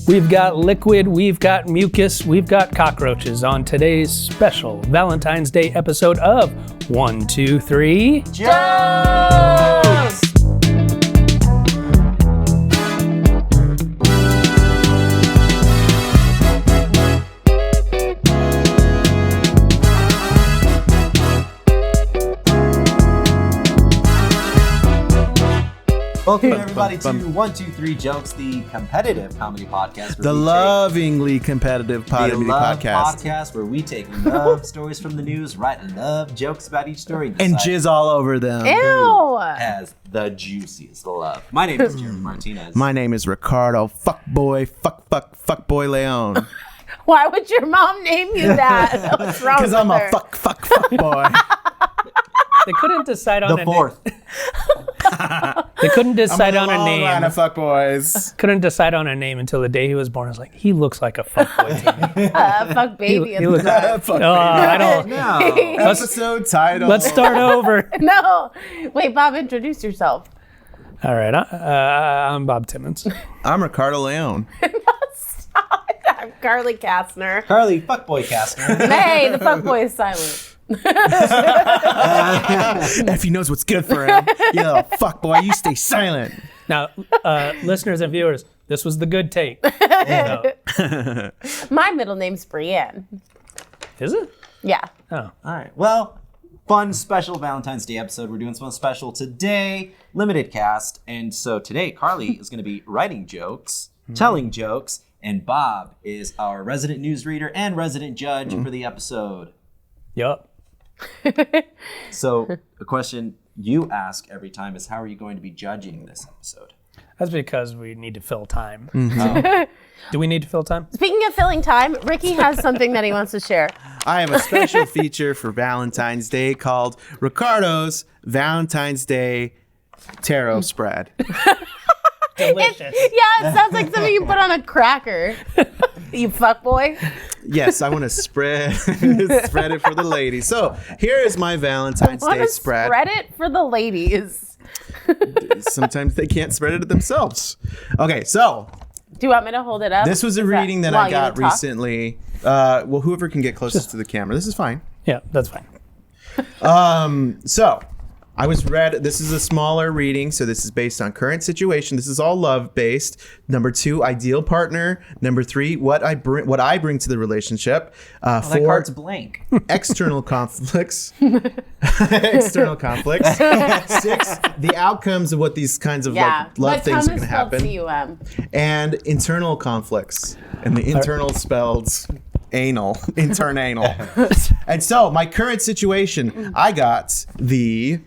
We've got liquid, we've got mucus, we've got cockroaches on today's special Valentine's Day episode of 1, 2, 3 Jokes! Welcome everybody to 1, 2, 3 Jokes, the competitive comedy podcast. The lovingly competitive comedy podcast where we take love stories from the news, write love jokes about each story, and jizz all over them. Ew! Has the juiciest love. My name is Jeremy Martinez. My name is Ricardo Fuckboy Leon. Why would your mom name you that? What's wrong with Because I'm her? a fuck boy. They couldn't decide on The fourth. They couldn't decide on a Line name. of fuck boys. Couldn't decide on a name until the day he was born. I was like, he looks like a fuckboy to me. Fuck baby. He looks Fuck I don't. No. Episode title. Let's start over. No. Wait, Bob, introduce yourself. All right, I'm Bob Timmons. I'm Ricardo Leon. Stop. I'm Carly Kastner. Carly, fuckboy Kastner. Hey, the fuckboy is silent. If he knows what's good for him, you little fuck boy, you stay silent. Now, listeners and viewers, this was the good take. So, My middle name's Brienne. is it? Yeah. Oh. All right. Well, fun special Valentine's Day episode. We're doing something special today, limited cast. And so today, Carly is going to be writing jokes, telling jokes, and Bob is our resident newsreader and resident judge for the episode. Yup. So the question you ask every time is, how are you going to be judging this episode? That's because we need to fill time. Mm-hmm. Do we need to fill time? Speaking of filling time, Ricky has something that he wants to share. I have a special feature for Valentine's Day called Ricardo's Valentine's Day Tarot Spread. Delicious. Yeah, it sounds like something you put on a cracker. You fuckboy. Yes, I want to spread it for the ladies. So here is my Valentine's Day spread. Spread it for the ladies. Sometimes they can't spread it themselves. Okay, so Do you want me to hold it up? this was a Is reading that while I you got talk? recently. Well, whoever can get closest to the camera. This is fine. Yeah, that's fine. So I was read. This is a smaller reading, so this is based on current situation. This is all love based. Number 2, ideal partner. Number 3, what I bring to the relationship. That 4, card's blank. external conflicts. External conflicts. 6, the outcomes of what these kinds of like love but things are Tom going to is spelled happen. C-U-M. And internal conflicts. And the internal spells anal, internal. And so my current situation, I got the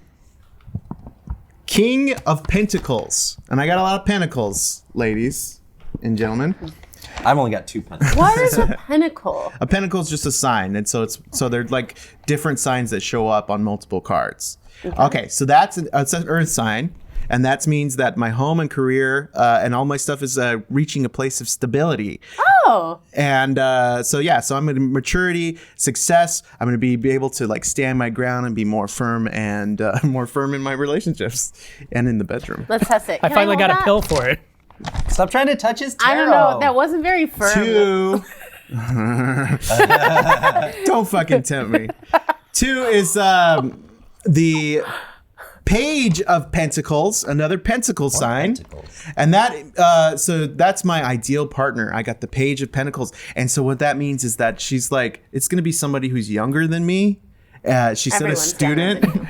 King of Pentacles. And I got a lot of pentacles, ladies and gentlemen. I've only got 2 pens. What is a pentacle? A pentacle is just a sign, and so they're like different signs that show up on multiple cards. Okay, so it's an earth sign, and that means that my home and career and all my stuff is reaching a place of stability. Oh. And so I'm in maturity, success. I'm going to be able to like stand my ground and be more firm and more firm in my relationships and in the bedroom. Let's test it. I Can finally hold got a that? pill for it. Stop trying to touch his tarot. I don't know. That wasn't very firm. 2. Don't fucking tempt me. 2 is the Page of Pentacles, another pentacle sign. Pentacles. And that, so that's my ideal partner. I got the Page of Pentacles. And so what that means is that she's like, it's going to be somebody who's younger than me. She said a Everyone's younger than student,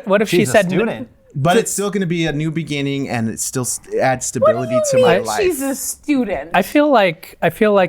What if she She's a said student. but it's still going to be a new beginning and it still adds stability to my life. She's a student. I feel like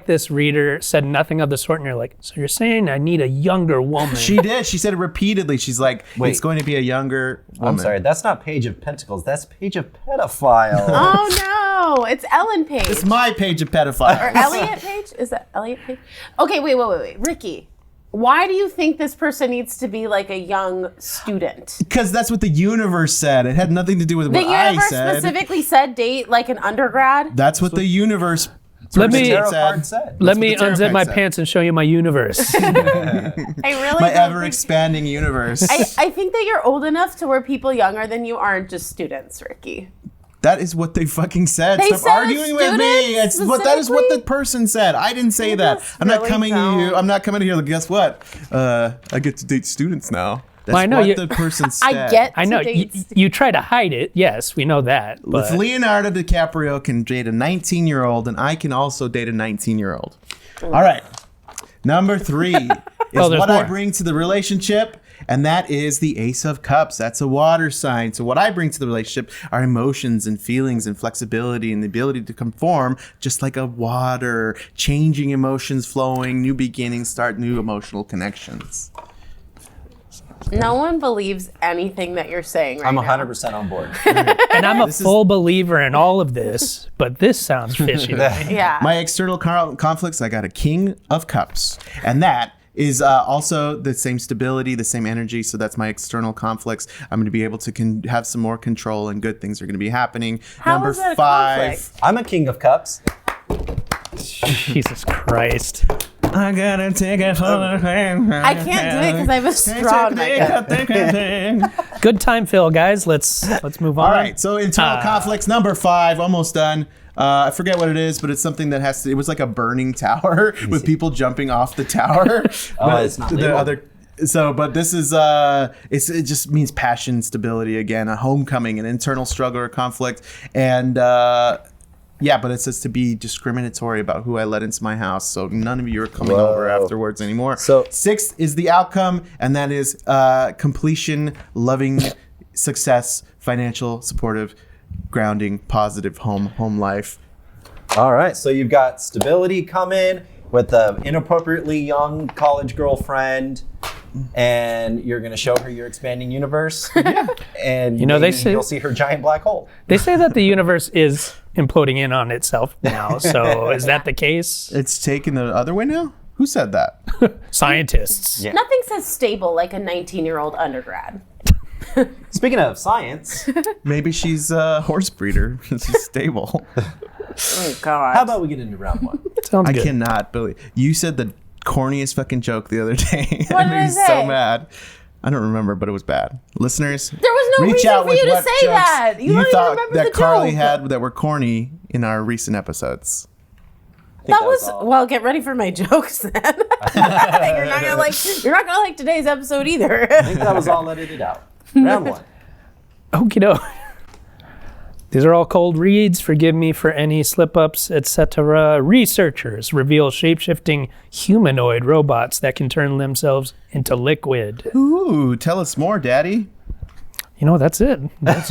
this reader said nothing of the sort, and you're like, so you're saying I need a younger woman? She did. She said it repeatedly. She's like, Wait. it's going to be a younger woman. I'm sorry, that's not Page of Pentacles. That's Page of Pedophile. Oh no, it's Ellen Page. It's my Page of Pedophile. Or Elliot Page? Is that Elliot Page? Okay, wait. Ricky, why do you think this person needs to be like a young student? Because that's what the universe said. It had nothing to do with The what I universe said. specifically said date like an undergrad. That's what the universe Let me Tarot card said. let me what the tarot unzip card my said. pants and show you my universe. I really my don't ever think- expanding universe. I think that you're old enough to where people younger than you aren't just students, Ricky. That is what they fucking said. They Stop said arguing with me. students That is what the person said. I didn't say that. I'm not really coming to you. don't. I'm not coming to here. Guess what? I get to date students now. That's Well, I know what you- the person said. I get. I know to you, date you try to hide it. Yes, we know that. If But Leonardo DiCaprio can date a 19-year-old, and I can also date a 19-year-old. All right. Number 3 is Oh, there's what I more. bring to the relationship, and that is the Ace of Cups. That's a water sign. So what I bring to the relationship are emotions and feelings and flexibility and the ability to conform, just like a water, changing emotions flowing, new beginnings, start new emotional connections. No one believes anything that you're saying right I'm now. 100% on board. and I'm a full believer in all of this, but this sounds fishy to me. Yeah. My external conflicts, I got a King of Cups. And that is also the same stability, the same energy. So that's my external conflicts. I'm going to be able to have some more control and good things are going to be happening. How Number is that a 5. conflict? I'm a king of cups. Jesus Christ. I gotta take it for the I can't do it because I have a straw in my cup. Good time, Phil, guys. Let's move on. All right, so internal conflicts, number 5, almost done. I forget what it is, but it's something that has to. It was like a burning tower with people jumping off the tower. But it's not the labeled. other. So, but this is it just means passion, stability again, a homecoming, an internal struggle or conflict, and yeah, but it says to be discriminatory about who I let into my house. So none of you are coming over afterwards anymore. So 6th is the outcome, and that is completion, loving, success, financial, supportive, grounding, positive home life. All right, so you've got stability coming with an inappropriately young college girlfriend, and you're going to show her your expanding universe. Yeah. And You know, they maybe say- you'll see her giant black hole. They say that the universe is imploding in on itself now. So is that the case? It's taken the other way now? Who said that? Scientists. Yeah. Nothing says stable like a 19-year-old undergrad. Speaking of science, Maybe she's a horse breeder. She's stable. Oh, God. how about we get into round 1? Sounds I good. cannot believe you said the corniest fucking joke the other day. What It did made I me say? so mad. I don't remember, but it was bad. Listeners, There was no reach reason out for with you to what say jokes that. You don't even thought remember that the Carly joke. had that were corny in our recent episodes. That was all. well. Get ready for my jokes then. You're not gonna like. You're not gonna like today's episode either. I think that was all edited out. Round 1. Okie doke. These are all cold reads. Forgive me for any slip-ups, etc. Researchers reveal shape-shifting humanoid robots that can turn themselves into liquid. Ooh, tell us more, Daddy. You know, that's it. That's,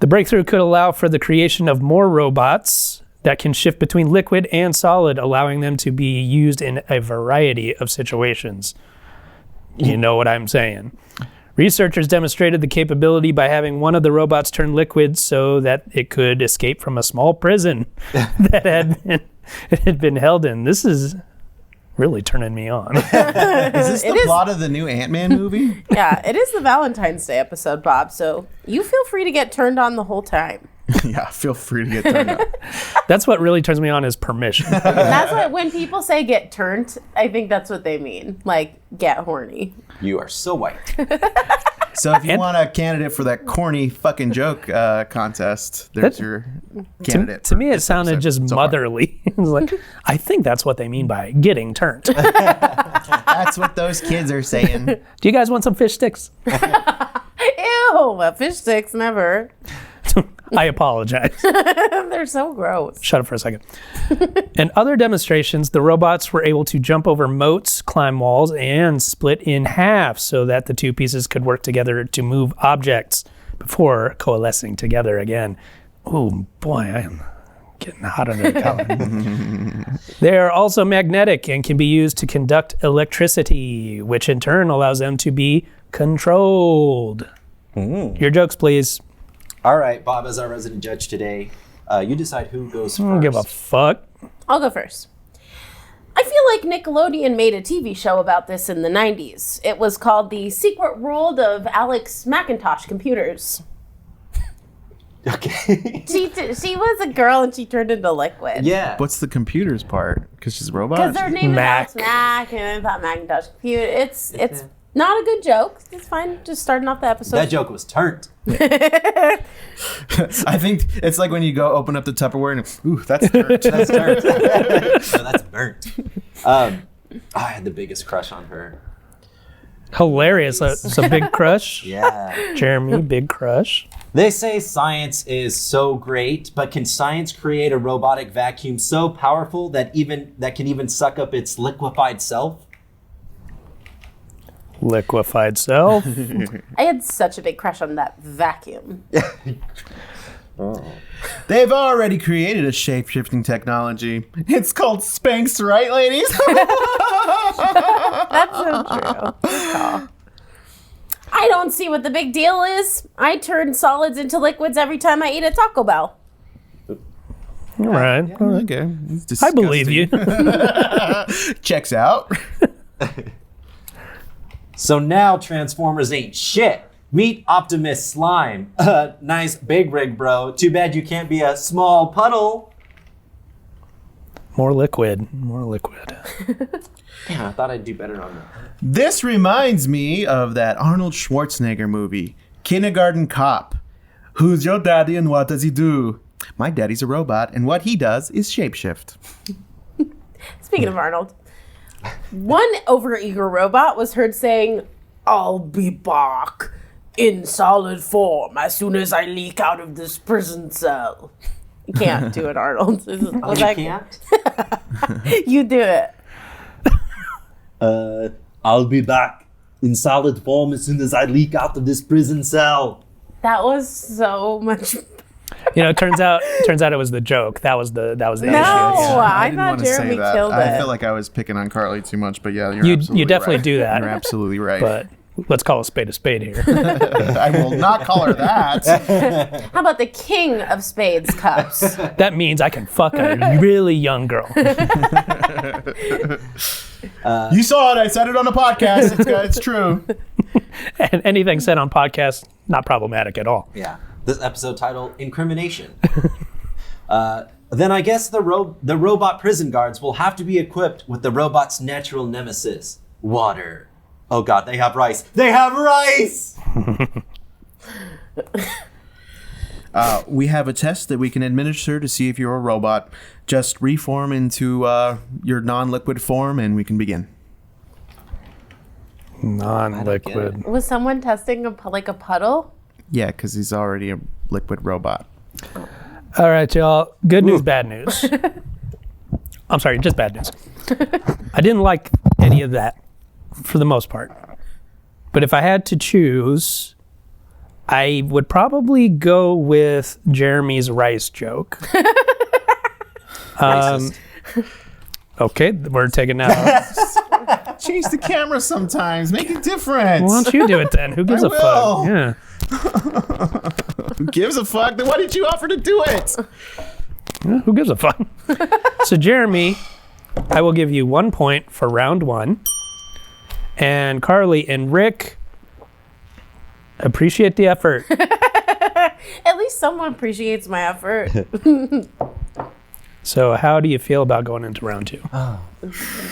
the breakthrough could allow for the creation of more robots that can shift between liquid and solid, allowing them to be used in a variety of situations. You know what I'm saying. Researchers demonstrated the capability by having one of the robots turn liquid so that it could escape from a small prison that it had been held in. This is really turning me on. Is this the It is- plot of the new Ant-Man movie? Yeah, it is the Valentine's Day episode, Bob. So you feel free to get turned on the whole time. Yeah, feel free to get turned up. That's what really turns me on is permission. That's what when people say get turned, I think that's what they mean. Like get horny. You are so white. So if you want a candidate for that corny fucking joke contest, there's your candidate. To for me, it this sounded episode just so far. motherly. It was like, I think that's what they mean by getting turned. Do That's what those kids are saying. you guys want some fish sticks? Ew, fish sticks never. I apologize. They're so gross. Shut up for a second. In other demonstrations, the robots were able to jump over moats, climb walls, and split in half so that the two pieces could work together to move objects before coalescing together again. Oh boy, I am getting hot under the collar. They are also magnetic and can be used to conduct electricity, which in turn allows them to be controlled. Your jokes, please. All right, Bob, as our resident judge today, you decide who goes first. I don't give a fuck. I'll go first. I feel like Nickelodeon made a TV show about this in the 90s. It was called The Secret World of Alex Macintosh Computers. Okay. She was a girl and she turned into liquid. Yeah. What's the computers part? Because she's a robot? Because their name Mac. is Alex Mac, and I thought Macintosh Computer. It's Not a good joke. It's fine. Just starting off the episode. That joke was turned. I think it's like when you go open up the Tupperware and, ooh, that's dirt. That's turned. No, that's burnt. I had the biggest crush on her. Hilarious. It's a big crush. Yeah. Jeremy, big crush. They say science is so great, but can science create a robotic vacuum so powerful that can even suck up its liquefied self? Liquefied self. I had such a big crush on that vacuum. They've already created a shape-shifting technology. It's called Spanx, right, ladies? That's so true. Good call. I don't see what the big deal is. I turn solids into liquids every time I eat at Taco Bell. All right. Okay. I believe you. Checks out. So now Transformers ain't shit. Meet Optimus Slime. Nice big rig, bro. Too bad you can't be a small puddle. More liquid. More liquid. Yeah, I thought I'd do better on that. This reminds me of that Arnold Schwarzenegger movie, Kindergarten Cop. Who's your daddy and what does he do? My daddy's a robot, and what he does is shapeshift. Speaking of Arnold, one overeager robot was heard saying, "I'll be back in solid form as soon as I leak out of this prison cell." You can't do it, Arnold. Oh, you can't? You do it. I'll be back in solid form as soon as I leak out of this prison cell. That was so much. You know, turns out it was the joke. That was the issue. No, I didn't thought wanna say Jeremy that. killed it. I feel like I was picking on Carly too much, but yeah, You absolutely definitely right. do that. You're absolutely right. But let's call a spade here. I will not call her that. How about the king of spades cups? That means I can fuck a really young girl. You saw it. I said it on a podcast. It's true. And anything said on podcast, not problematic at all. Yeah. This episode title, Incrimination. Then I guess the robot prison guards will have to be equipped with the robot's natural nemesis, water. Oh God, they have rice. They have rice! We have a test that we can administer to see if you're a robot. Just reform into your non-liquid form and we can begin. Non-liquid. Was someone testing a puddle? Yeah, because he's already a liquid robot. All right, y'all. Good news, bad news. I'm sorry, just bad news. I didn't like any of that for the most part. But if I had to choose, I would probably go with Jeremy's rice joke. Okay, we're taking that off. Change the camera sometimes. Make it different. Why don't you do it then? Who gives I a will. fuck? Yeah. Who gives a fuck? Then why did you offer to do it? Who gives a fuck? So, Jeremy, I will give you 1 point for round one. And Carly and Rick, appreciate the effort. At least someone appreciates my effort. So, how do you feel about going into round two?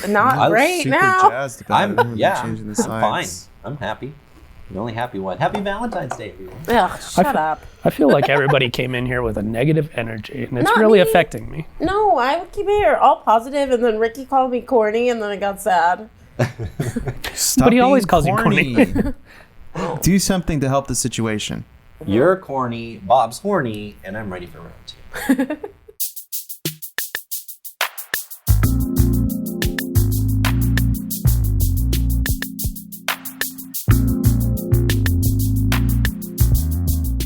Not right now. I'm changing the fine. sides. I'm happy. The only happy one. Happy Valentine's Day, everyone. Ugh, shut up. I feel like everybody came in here with a negative energy, and it's Not really me. affecting me. No, I would keep it here all positive, and then Ricky called me corny, and then I got sad. Stop But he being always calls you corny. Do something to help the situation. You're corny, Bob's horny, and I'm ready for round two.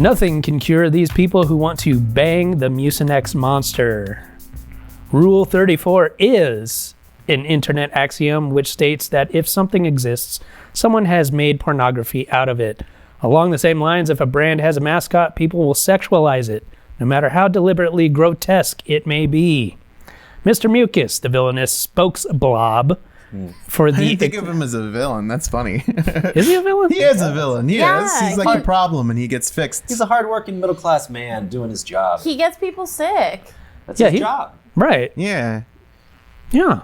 Nothing can cure these people who want to bang the Mucinex monster. Rule 34 is an internet axiom which states that if something exists, someone has made pornography out of it. Along the same lines, if a brand has a mascot, people will sexualize it, no matter how deliberately grotesque it may be. Mr. Mucus, the villainous spokesblob for I the... didn't think of him as a villain. That's funny. Is he a villain? He is a villain. He Yeah, is. He's like the problem, and he gets fixed. He's a hardworking middle-class man doing his job. He gets people sick. That's Yeah, his job. Right. Yeah. Yeah.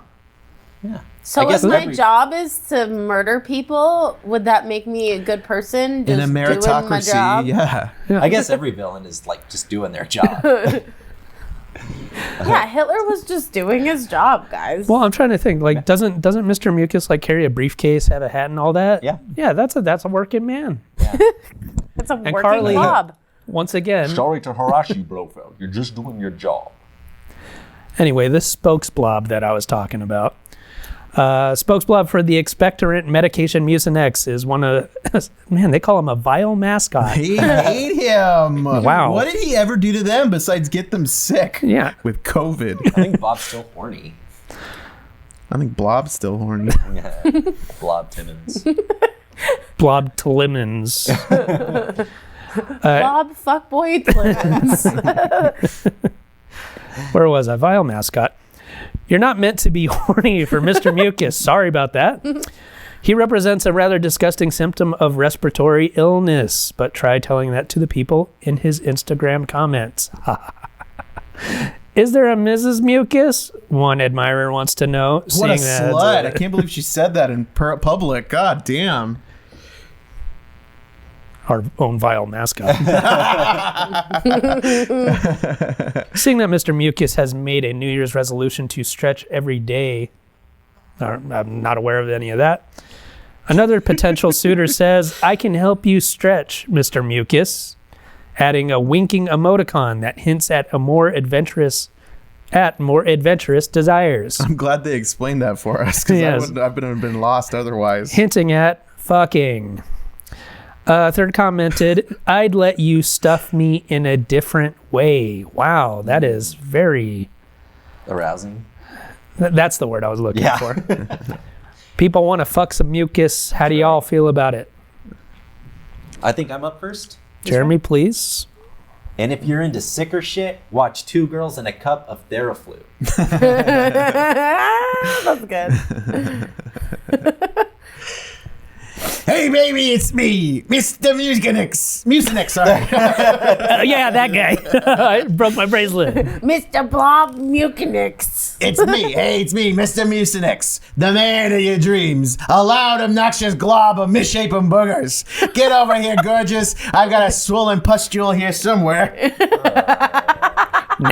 Yeah. So I guess if my every- job is to murder people, would that make me a good person? In a Just doing my meritocracy, job? yeah. I guess every villain is like just doing their job. Yeah, Hitler was just doing his job, guys. Well, I'm trying to think. Like, doesn't Mr. Mucus like carry a briefcase, have a hat, and all that? Yeah. Yeah, that's a working man. It's a working Carly- job. Once again, Sorry to harass you, Blofeld. You're just doing your job. anyway, this spokesblob that I was talking about. Spokesblob for the expectorant medication Mucinex is one of, man, they call him a vile mascot. They hate him. Wow. What did he ever do to them besides get them sick? Yeah. With COVID. I think Bob's still horny. I think Blob's still horny. Blob Timmons. Blob to lemons. Bob Fuckboy Clemens. Where was I? Vile mascot. You're not meant to be horny for Mr. Mucus. Sorry about that. He represents a rather disgusting symptom of respiratory illness, but try telling that to the people in his Instagram comments. Is there a Mrs. Mucus? One admirer wants to know. What a seeing slut. I can't believe she said that in public. God damn. Our own vile mascot. Seeing that Mr. Mucus has made a New Year's resolution to stretch every day, I'm not aware of any of that. Another potential suitor says, I can help you stretch, Mr. Mucus, adding a winking emoticon that hints at more adventurous desires. I'm glad they explained that for us because Yes. I would have been lost otherwise. Hinting at fucking. Third commented, I'd let you stuff me in a different way. Wow, that is very... Arousing. That's the word I was looking Yeah. for. People want to fuck some mucus. How do y'all feel about it? I think I'm up first. Jeremy, please. And if you're into sicker shit, watch Two Girls and a Cup of Theraflu. That's good. Hey, baby, it's me, Mr. Mucinex, sorry. Yeah, that guy. I broke my bracelet. Mr. Blob Mucinix. It's me. Hey, it's me, Mr. Mucinex, the man of your dreams. A loud, obnoxious glob of misshapen boogers. Get over here, gorgeous. I've got a swollen pustule here somewhere.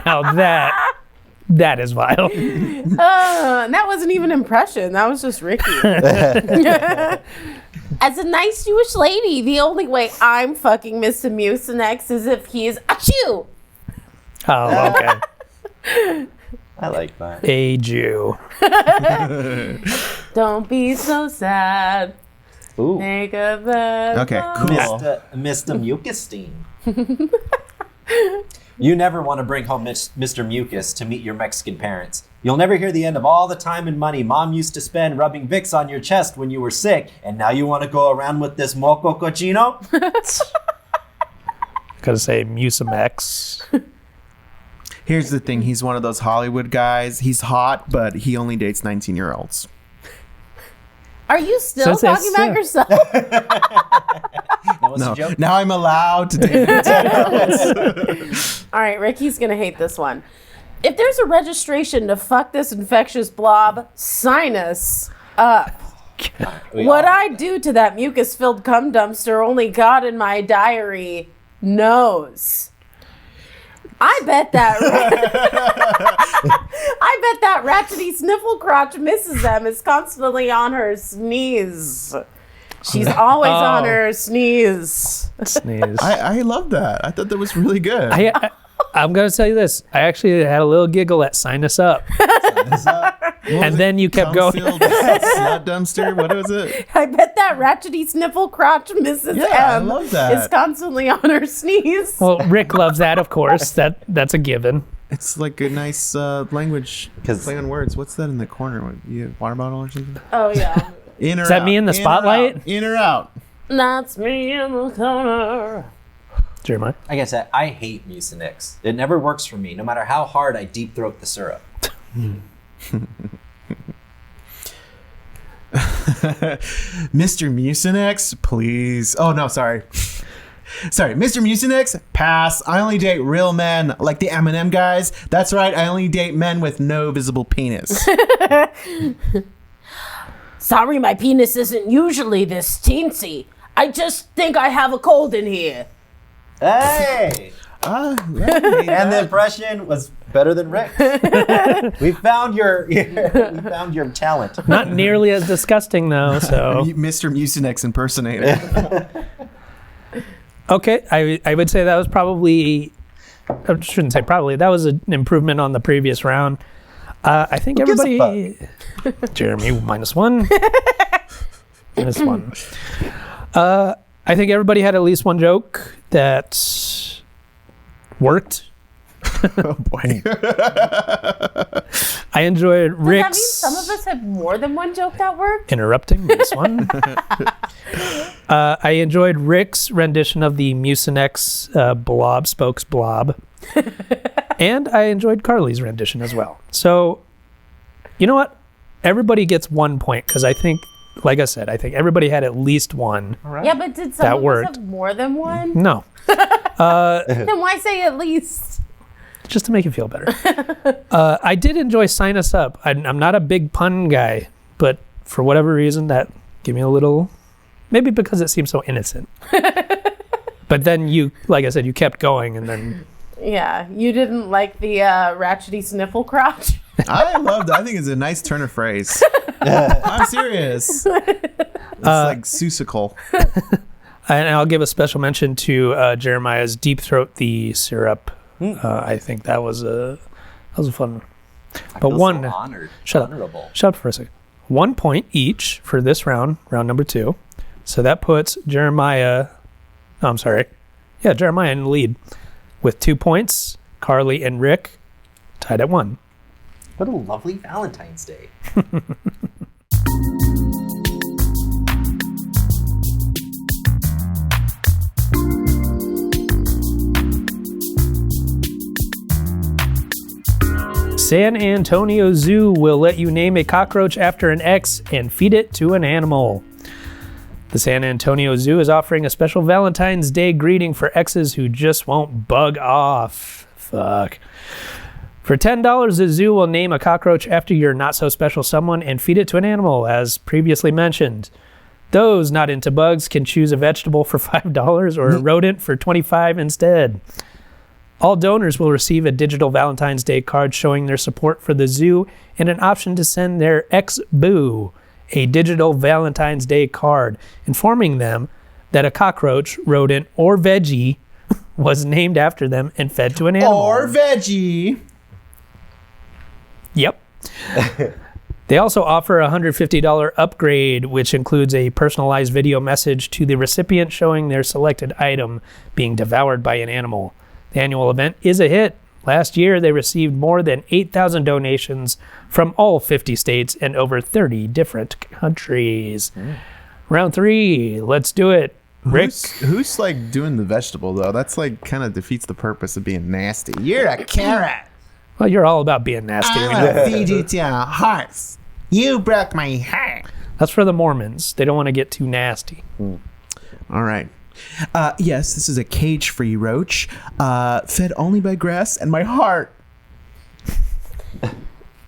Now that is vile. And that wasn't even an impression. That was just Ricky. As a nice Jewish lady, the only way I'm fucking Mr. Mucinex is if he is achoo. Oh, okay. I like that. A Jew. Don't be so sad. Ooh. Think of that. Okay, cool. Mr. Mucusstein. You never want to bring home Mr. Mucus to meet your Mexican parents. You'll never hear the end of all the time and money Mom used to spend rubbing Vicks on your chest when you were sick, and now you want to go around with this moco cochino? Gotta say Mucinex. Here's the thing. He's one of those Hollywood guys. He's hot, but he only dates 19-year-olds. Are you still So it's- talking about yeah. yourself? That was No, a joke. now I'm allowed to date 19-year-olds. All right, Ricky's going to hate this one. If there's a registration to fuck this infectious blob, sign us up. What I do to that mucus-filled cum dumpster, only God in my diary knows. I bet that ratchety sniffle crotch misses them. Is constantly on her sneeze. She's always on her sneeze. Sneeze. I love that. I thought that was really good. I'm going to tell you this. I actually had a little giggle at sign us up. And then you kept going. Cum-filled slut dumpster. What was it? I bet that ratchety sniffle crotch Mrs. Yeah, I M love that. is constantly on her sneeze. Well, Rick loves that, of course. That's a given. It's like a nice language 'Cause- play on words. What's that in the corner? What, you water bottle or something? Oh yeah, In or Is that out? me in the or spotlight? out? In or out? that's me in the corner. Jeremiah? Like I said, I hate Mucinex. It never works for me, no matter how hard I deep throat the syrup. Mr. Mucinex, please. Oh no, sorry. Sorry, Mr. Mucinex, pass. I only date real men, like the M&M guys. That's right, I only date men with no visible penis. Sorry, my penis isn't usually this teensy. I just think I have a cold in here. Hey! And the impression was better than Rick's. We found your talent. Not nearly as disgusting though. So Mr. Mucinex impersonator. okay, I would say that was probably. I shouldn't say probably. That was an improvement on the previous round. I think gives a everybody. Jeremy -1. -1. I think everybody had at least one joke that worked. Oh boy. I enjoyed Does that mean Rick's some of us had more than one joke that worked? interrupting this one. I enjoyed Rick's rendition of the Mucinex blob, spokes blob. And I enjoyed Carly's rendition as well. So, you know what? Everybody gets 1 point because I think, like I said, I think everybody had at least one. Yeah, but did some That of worked. us have more than one? No, Then why say at least? just to make you feel better. I did enjoy Sign Us Up. I'm not a big pun guy, but for whatever reason, that gave me a little, maybe because it seems so innocent. But then you, like I said, you kept going and then... Yeah, you didn't like the ratchety sniffle crotch? I loved it. I think it's a nice turn of phrase. I'm serious. It's like susical. And I'll give a special mention to Jeremiah's Deep Throat the Syrup. I think that was a fun one. I But feel one, so honored. shut up. Honorable. Shut up for a second. 1 point each for this round number 2. So that puts Jeremiah, oh, I'm sorry. Yeah, Jeremiah in the lead with 2 points. Carly and Rick tied at 1. What a lovely Valentine's Day. San Antonio Zoo will let you name a cockroach after an ex and feed it to an animal. The San Antonio Zoo is offering a special Valentine's Day greeting for exes who just won't bug off. Fuck. For $10, the zoo will name a cockroach after your not-so-special someone and feed it to an animal, as previously mentioned. Those not into bugs can choose a vegetable for $5 or a rodent for $25 instead. All donors will receive a digital Valentine's Day card showing their support for the zoo and an option to send their ex-boo a digital Valentine's Day card informing them that a cockroach, rodent, or veggie was named after them and fed to an animal. Or veggie. Yep. They also offer a $150 upgrade, which includes a personalized video message to the recipient showing their selected item being devoured by an animal. The annual event is a hit. Last year, they received more than 8,000 donations from all 50 states and over 30 different countries. Round 3, let's do it. Rick? Who's like doing the vegetable though? That's like kind of defeats the purpose of being nasty. You're a carrot. Well, you're all about being nasty. we know. feed you to a horse. You broke my heart. That's for the Mormons. They don't want to get too nasty. All right. Yes, this is a cage-free roach, fed only by grass and my heart.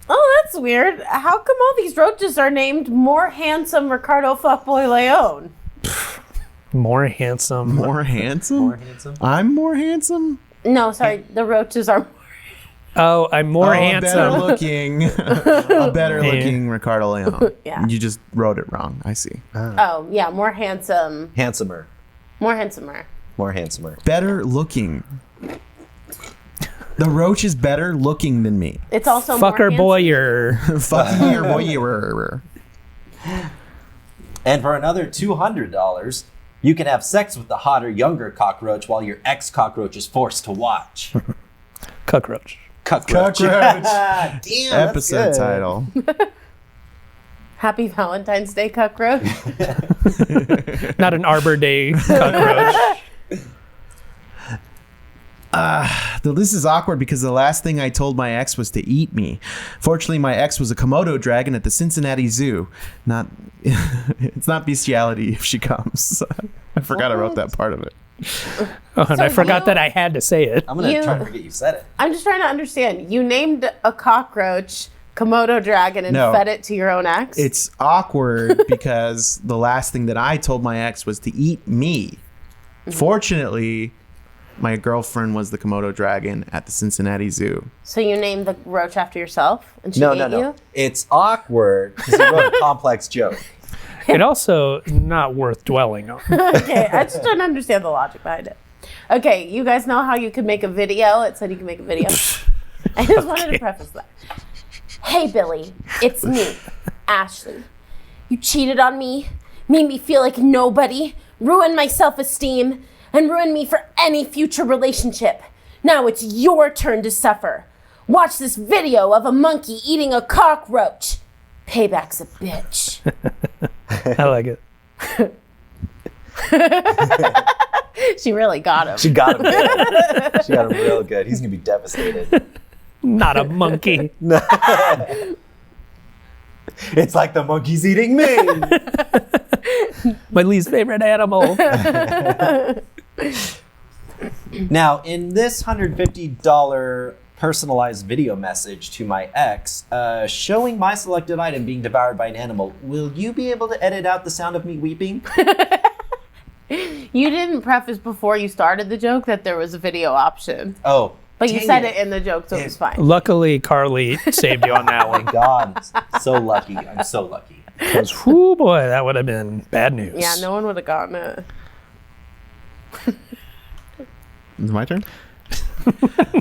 Oh, that's weird. How come all these roaches are named More Handsome Ricardo Fuckboy Leone? More handsome. More handsome? More handsome? I'm more handsome? No, sorry, the roaches are. Oh, I'm more handsome. Better looking. A better looking Ricardo Leone. Yeah. You just wrote it wrong. I see. Oh, yeah, more handsome. Handsomer. More handsomer. More handsomer. Better looking. The roach is better looking than me. It's also Fucker more boyer. Fucking your boy. And for another $200, you can have sex with the hotter, younger cockroach while your ex-cockroach is forced to watch. Cockroach. Cockroach. Cockroach. Damn, that's Episode good. title. Happy Valentine's Day, cockroach. Not an Arbor Day cockroach. Though this is awkward because the last thing I told my ex was to eat me. Fortunately, my ex was a Komodo dragon at the Cincinnati Zoo. It's not bestiality if she comes. I forgot I wrote that part of it. Oh, and I So forgot you- that I had to say it. I'm going to You- try to forget you said it. I'm just trying to understand. You named a cockroach Komodo dragon and No. fed it to your own ex? It's awkward because the last thing that I told my ex was to eat me. Fortunately, my girlfriend was the Komodo dragon at the Cincinnati Zoo. So you named the roach after yourself and she No, ate no, no. you? It's awkward because you wrote a complex joke. It also not worth dwelling on. Okay, I just don't understand the logic behind it. Okay, you guys know how you could make a video? It said you can make a video. I just wanted to preface that. Hey, Billy, it's me, Ashley. You cheated on me, made me feel like nobody, ruined my self-esteem, and ruined me for any future relationship. Now it's your turn to suffer. Watch this video of a monkey eating a cockroach. Payback's a bitch. I like it. She really got him. She got him good. She got him real good. He's going to be devastated. Not a monkey. It's like the monkey's eating me. My least favorite animal. Now, in this $150 personalized video message to my ex, showing my selected item being devoured by an animal, will you be able to edit out the sound of me weeping? You didn't preface before you started the joke that there was a video option. Oh. But you dang said it in the joke, so it was fine. Luckily, Carly saved you on that Oh my one. God. So lucky. I'm so lucky. Because, whoo boy, that would have been bad news. Yeah, no one would have gotten it. Is it my turn?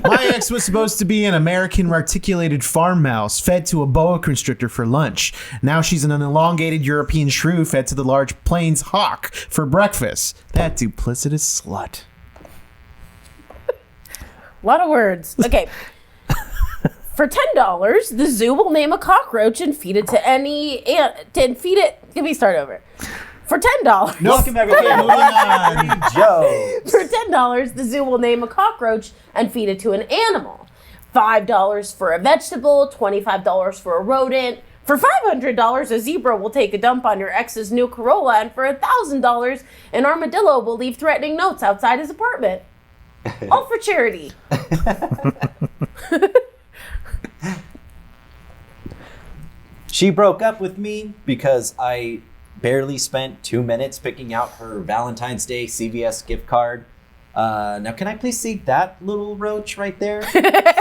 My ex was supposed to be an American reticulated farm mouse fed to a boa constrictor for lunch. Now she's an elongated European shrew fed to the large plains hawk for breakfast. That duplicitous slut. A lot of words. Okay. For $10, the zoo will name a cockroach and feed it to any Let me start over. For $10. Welcome everybody. Moving on. Joe. For $10, the zoo will name a cockroach and feed it to an animal. $5 for a vegetable, $25 for a rodent. For $500, a zebra will take a dump on your ex's new Corolla, and for $1,000, an armadillo will leave threatening notes outside his apartment. All for charity. She broke up with me because I barely spent 2 minutes picking out her Valentine's Day CVS gift card. Now, can I please see that little roach right there?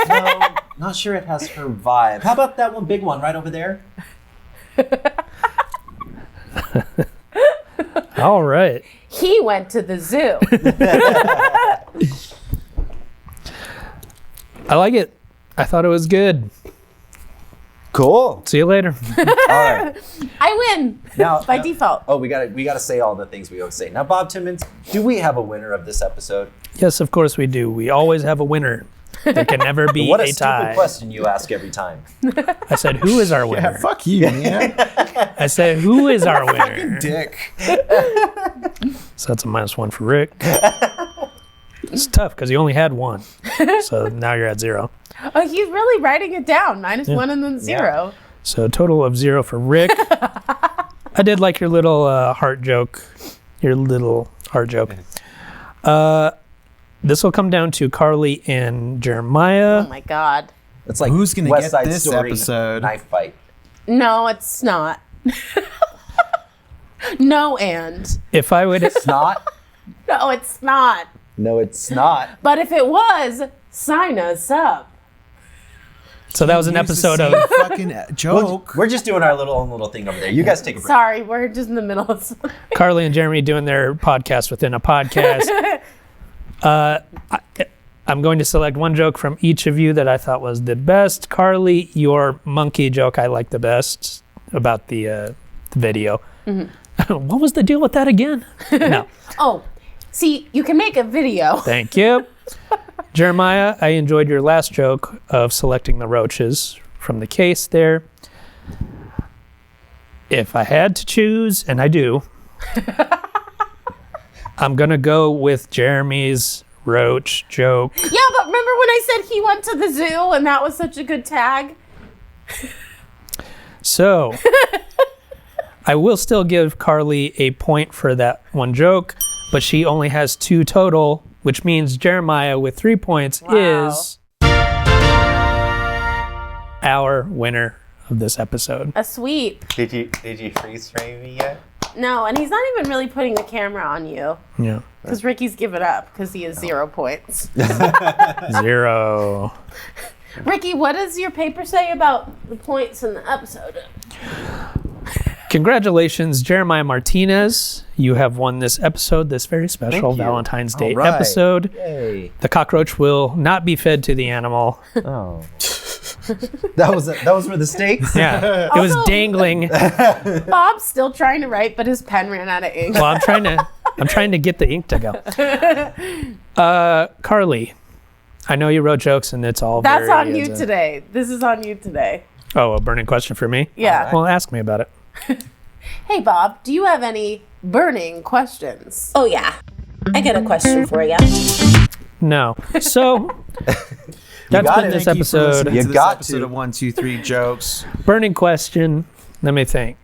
No, not sure it has her vibe. How about that one big one right over there? All right. He went to the zoo. I like it. I thought it was good. Cool. See you later. All right. I win Now, by default. Oh, we gotta say all the things we always say. Now, Bob Timmons, do we have a winner of this episode? Yes, of course we do. We always have a winner. There can never be What a a stupid tie. question you ask every time. I said, who is our Yeah, winner? fuck you, man. I said, who is our winner? Dick. So that's a -1 for Rick. It's tough because he only had one. So now you're at 0. Oh, he's really writing it down. -1 and then 0. So a total of 0 for Rick. I did like your little heart joke. Your little heart joke. This will come down to Carly and Jeremiah. Oh my God. It's like Who's gonna West get Side this Story episode? knife fight. No, it's not. No, and. If I would, It's not. No, it's not. No, it's not. But if it was, sign us up. so that was an Use the episode same of. fucking joke. We're just doing our own little thing over there. You guys take a break. Sorry, we're just in the middle of something. Carly and Jeremy doing their podcast within a podcast. I'm going to select one joke from each of you that I thought was the best. Carly, your monkey joke I like the best about the video. What was the deal with that again? No, Oh, see, you can make a video. thank you. Jeremiah, I enjoyed your last joke of selecting the roaches from the case there. If I had to choose, and I do, I'm going to go with Jeremy's roach joke. Yeah, but remember when I said he went to the zoo and that was such a good tag? So, I will still give Carly a point for that one joke, but she only has 2 total, which means Jeremiah with 3 points Wow. is our winner of this episode. A sweep. Did you freeze frame me yet? No, and he's not even really putting the camera on you. Yeah. Because Ricky's given up because he has 0 points. 0. Ricky, what does your paper say about the points in the episode? Congratulations, Jeremiah Martinez. You have won this episode, this very special Thank you. Valentine's Day All right. episode. Yay. The cockroach will not be fed to the animal. Oh. that was for the steaks? Yeah. It was Also- dangling. Bob's still trying to write, but his pen ran out of ink. Well, I'm trying to get the ink to go. Carly, I know you wrote jokes and it's all That's very, on you today. This is on you today. Oh, a burning question for me? Yeah. Well, ask me about it. Hey, Bob, do you have any burning questions? Oh, yeah. I got a question for you. No. So that's got been it. this Thank you for episode. listening You to this got episode to. of 1, 2, 3 jokes. Burning question. Let me think.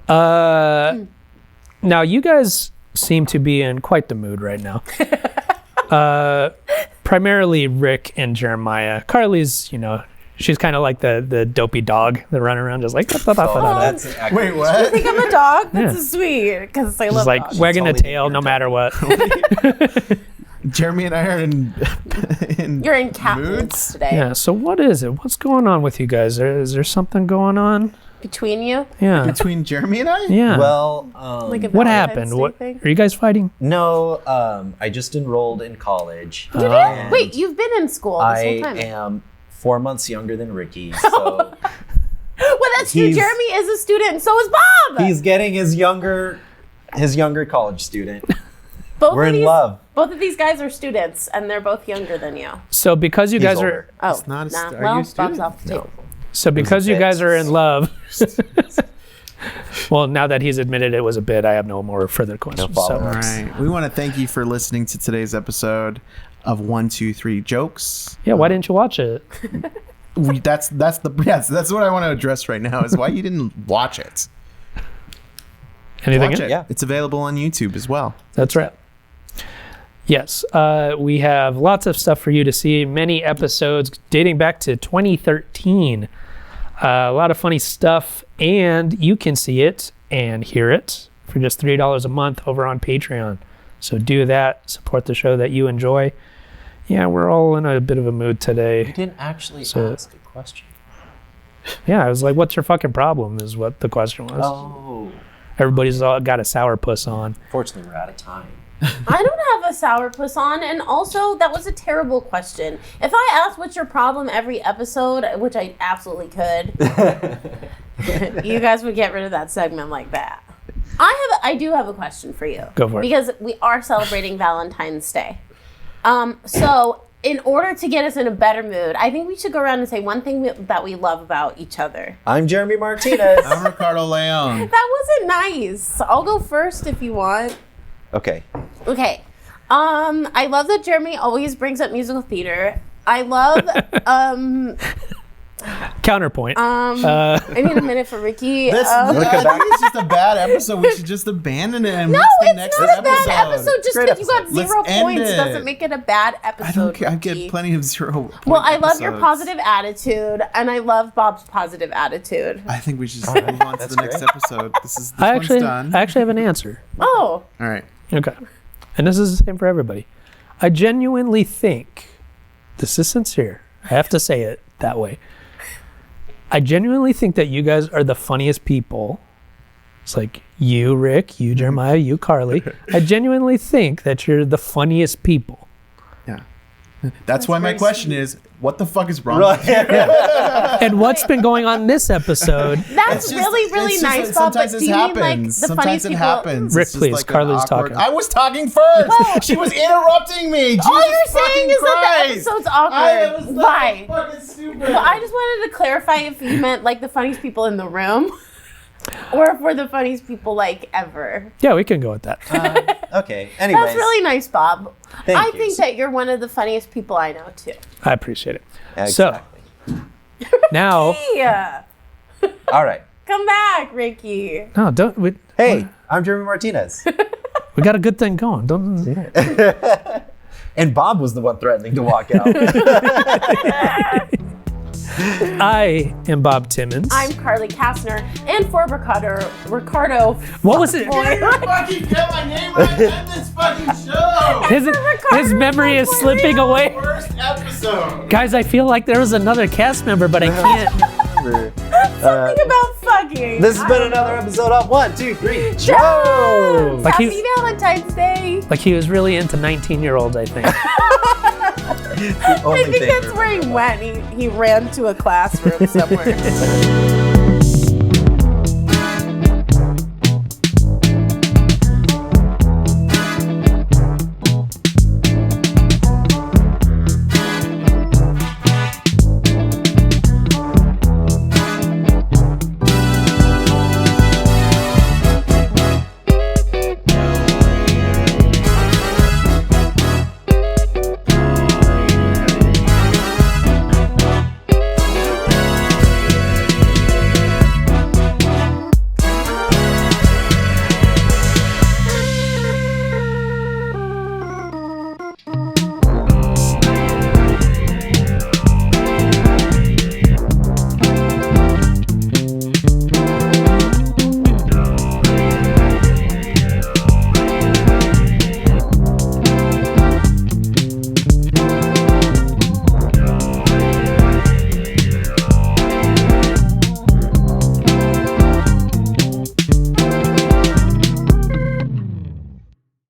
Now you guys seem to be in quite the mood right now. Primarily Rick and Jeremiah. Carly's, she's kind of like the dopey dog that run around just like That's an accurate Wait, what? I think I'm a dog? That's Yeah. so sweet. Because I just love like dogs. wagging a It's only tail no your matter what. Jeremy and I are in You're in cat moods moods. today. Yeah. So what is it? What's going on with you guys? Is there something going on? Between you? Yeah. Between Jeremy and I? Yeah. Well, Like a What Valentine's happened? Day What thing? are you guys fighting? no, I just enrolled in college. You did? Wait, you've been in school this I whole time. am 4 months younger than Ricky, so Well, that's true. He's- Jeremy is a student. So is Bob. he's getting his younger college student. both We're of in these, love. Both of these guys are students, and they're both younger than you. So because you He's guys older. are Oh, not a nah. st- are Well, you a Bob's student? off the table. So because you bit. guys are in love, well, now that he's admitted it was a bit, I have no more further questions. follow-up. All right. We want to thank you for listening to today's episode of 1, 2, 3 jokes. Yeah, why didn't you watch it? That's what I want to address right now is why you didn't watch it. Anything? Watch else? it. Yeah. It's available on YouTube as well. That's right. Yes, we have lots of stuff for you to see. Many episodes dating back to 2013. A lot of funny stuff, and you can see it and hear it for just $3 a month over on Patreon. So do that. Support the show that you enjoy. Yeah, we're all in a bit of a mood You today. didn't actually So- ask a question. Yeah, I was like, "What's your fucking problem?" Is what the question was. Oh, Everybody's all got a sourpuss on. fortunately, we're out of time. I don't have a sourpuss on, and also that was a terrible question. If I asked what's your problem every episode, which I absolutely could, you guys would get rid of that segment like that. I do have a question for you. Go for it. Because we are celebrating Valentine's Day. So in order to get us in a better mood, I think we should go around and say one thing that we love about each other. I'm Jeremy Martinez. I'm Ricardo Leon. That wasn't nice. I'll go first if you want. Okay. Okay. I love that Jeremy always brings up musical theater. I love Counterpoint. I need a minute for Ricky. I think it's just a bad episode. We should just abandon it and no, watch the it's next not a bad episode. Just Great because you got episode. Let's 0 end points it. doesn't make it a bad episode. I don't care. I Ricky. get plenty of 0 point Well, I love your episodes. positive attitude, and I love Bob's positive attitude. I think we should just move on to the next great. episode. This I one's done. actually have an answer. Oh, All right. Okay. And this is the same for everybody. I genuinely think, this is sincere. I have to say it that way. I genuinely think that you guys are the funniest people. It's like you, Rick, you, Jeremiah, you, Carly. I genuinely think that you're the funniest people. Yeah. That's why my very question is, what the fuck is wrong Right. with you? And what's been going on this episode? that's really nice, Bob. But Sometimes do it you mean like happens. the Sometimes funniest it people? happens. Rick, It's just please. like an Carly's awkward- talking. I was talking first. She was interrupting me. All Jesus you're saying fucking is that the Christ. episode's I awkward. was Why? fucking stupid. Well, I just wanted to clarify if you meant like the funniest people in the room, or if we're the funniest people like ever. Yeah, we can go with that. Okay. Anyways. That's really nice, Bob. Thank I you. think that you're one of the funniest people I know too. I appreciate it. Exactly. Now, Yeah. All right. Come back, Ricky. no, don't. We Hey, I'm Jeremy Martinez. got a good thing going. Don't. And Bob was the one threatening to walk out. I am Bob Timmons. I'm Carly Kastner, and for Ricardo. What was it? fucking get my name right in this fucking show. His memory is slipping away. First episode. Guys, I feel like there was another cast member, but I can't. Something about fucking. This has been another episode of 1, 2, 3. Jokes! Like Happy Valentine's Day! Like he was really into 19-year-olds, I think. I think that's where he went. He ran to a classroom somewhere.